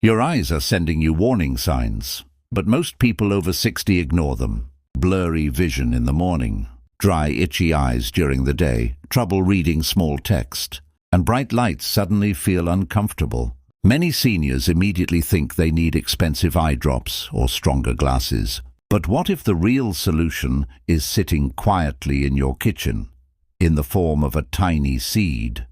Your eyes are sending you warning signs, but most people over 60 ignore them. Blurry vision in the morning, dry, itchy eyes during the day, trouble reading small text, and bright lights suddenly feel uncomfortable. Many seniors immediately think they need expensive eye drops or stronger glasses. But what if the real solution is sitting quietly in your kitchen, in the form of a tiny seed?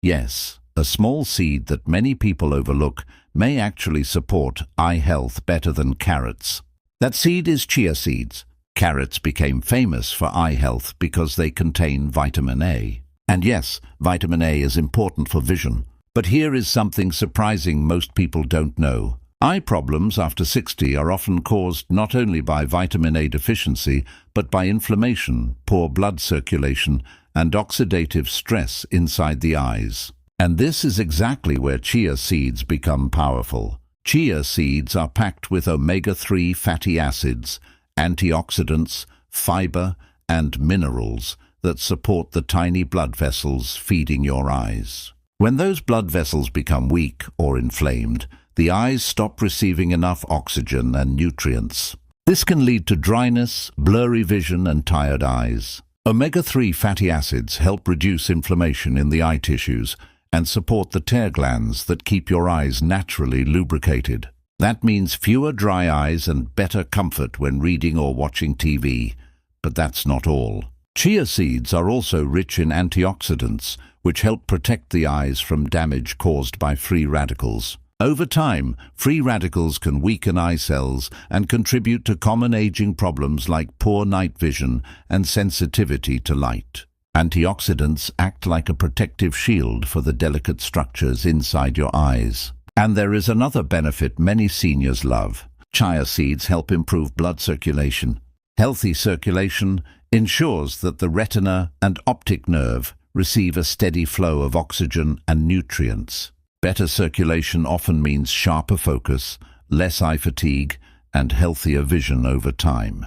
Yes, a small seed that many people overlook may actually support eye health better than carrots. That seed is chia seeds. Carrots became famous for eye health because they contain vitamin A. And yes, vitamin A is important for vision. But here is something surprising most people don't know. Eye problems after 60 are often caused not only by vitamin A deficiency, but by inflammation, poor blood circulation, and oxidative stress inside the eyes. And this is exactly where chia seeds become powerful. Chia seeds are packed with omega-3 fatty acids, antioxidants, fiber, and minerals that support the tiny blood vessels feeding your eyes. When those blood vessels become weak or inflamed, the eyes stop receiving enough oxygen and nutrients. This can lead to dryness, blurry vision, and tired eyes. Omega-3 fatty acids help reduce inflammation in the eye tissues and support the tear glands that keep your eyes naturally lubricated. That means fewer dry eyes and better comfort when reading or watching TV. But that's not all. Chia seeds are also rich in antioxidants, which help protect the eyes from damage caused by free radicals. Over time, free radicals can weaken eye cells and contribute to common aging problems like poor night vision and sensitivity to light. Antioxidants act like a protective shield for the delicate structures inside your eyes. And there is another benefit many seniors love. Chia seeds help improve blood circulation. Healthy circulation ensures that the retina and optic nerve receive a steady flow of oxygen and nutrients. Better circulation often means sharper focus, less eye fatigue, and healthier vision over time.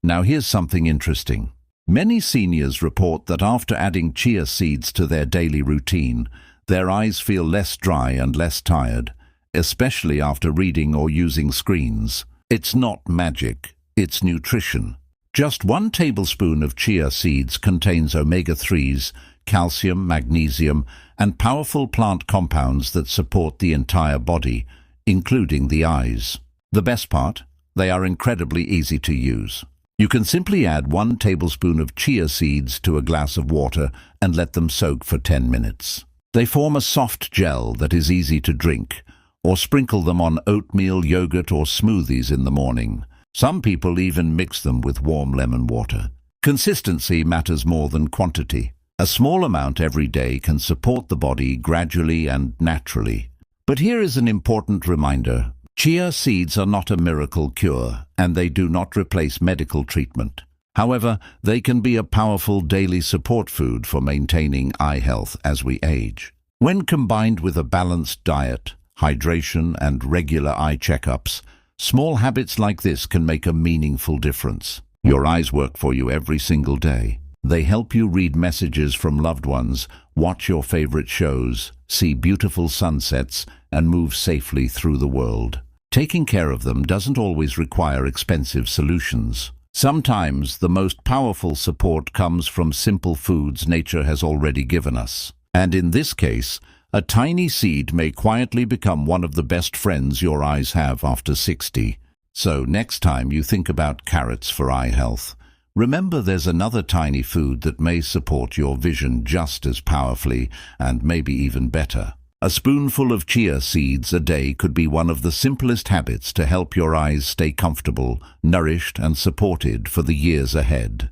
Now here's something interesting. Many seniors report that after adding chia seeds to their daily routine, their eyes feel less dry and less tired, especially after reading or using screens. It's not magic, it's nutrition. Just 1 tablespoon of chia seeds contains omega-3s, calcium, magnesium, and powerful plant compounds that support the entire body, including the eyes. The best part? They are incredibly easy to use. You can simply add 1 tablespoon of chia seeds to a glass of water and let them soak for 10 minutes. They form a soft gel that is easy to drink, or sprinkle them on oatmeal, yogurt, or smoothies in the morning. Some people even mix them with warm lemon water. Consistency matters more than quantity. A small amount every day can support the body gradually and naturally. But here is an important reminder. Chia seeds are not a miracle cure, and they do not replace medical treatment. However, they can be a powerful daily support food for maintaining eye health as we age. When combined with a balanced diet, hydration, and regular eye checkups, small habits like this can make a meaningful difference. Your eyes work for you every single day. They help you read messages from loved ones, watch your favorite shows, see beautiful sunsets, and move safely through the world. Taking care of them doesn't always require expensive solutions. Sometimes the most powerful support comes from simple foods nature has already given us. And in this case, a tiny seed may quietly become one of the best friends your eyes have after 60. So next time you think about carrots for eye health, remember there's another tiny food that may support your vision just as powerfully and maybe even better. A spoonful of chia seeds a day could be one of the simplest habits to help your eyes stay comfortable, nourished, and supported for the years ahead.